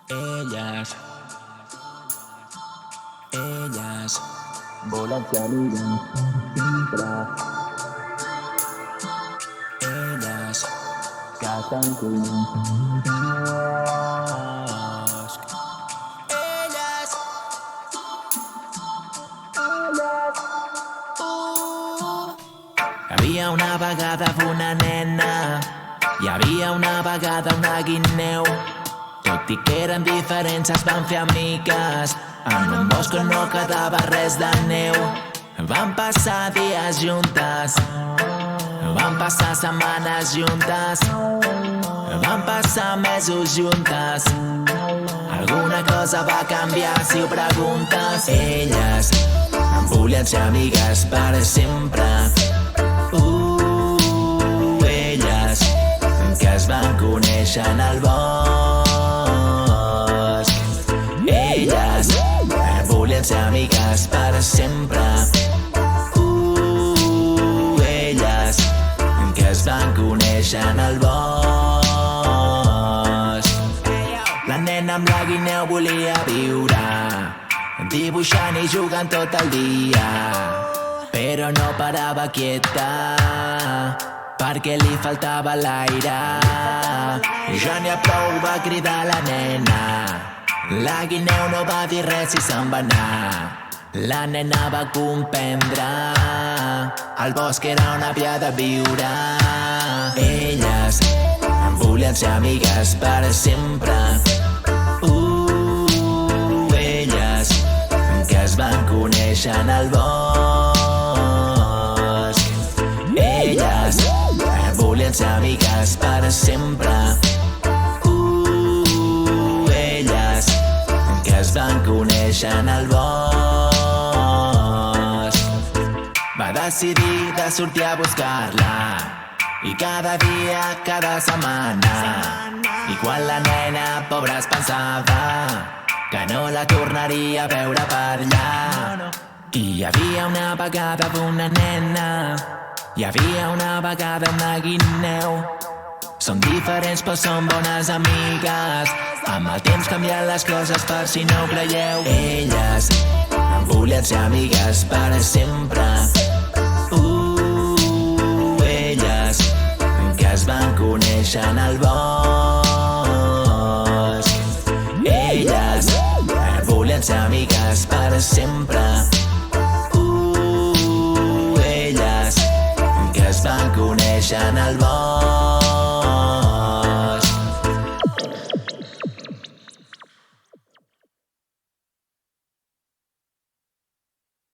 Ellas, ellas volen ser amigues per sempre. Ellas, Que s'encuiden bosc. Ellas, Hi havia una vegada una nena, hi havia una vegada una guineu. Tot i que eren diferents es van fer amigues, en un bosc on no quedava res de neu. Van passar dies juntes, van passar setmanes juntes, van passar mesos juntes. Alguna cosa va canviar si ho preguntes. Elles volien ser amigues per sempre. Elles que es van conèixer en el bosc. Elles volien ser amigues per sempre. Elles que es van conèixer en el bosc. La nena amb la guineu volia viure, dibuixant i jugant tot el dia, però no parava quieta perquè li faltava l'aire. Ja n'hi ha prou, va cridar la nena. La guineu no va dir res i se'n va anar. La nena va comprendre, el bosc era on havia de viure. Elles volien ser amigues per sempre. Elles que es van conèixer en el bosc. Elles volien ser amigues per sempre. Elles que es van conèixer en el bosc. Va decidir de sortir a buscar-la, i cada dia, cada setmana. I quan la nena pobra es pensava que no la tornaria a veure per allà. I hi havia una vegada una nena, hi havia una vegada una guineu. Són diferents però són bones amigues, amb el temps canvien les coses per si no ho creieu. Elles volien ser amigues per sempre. Elles que es van conèixer en el bosc. Elles volien ser amigues per sempre. Elles que es van conèixer en el bosc.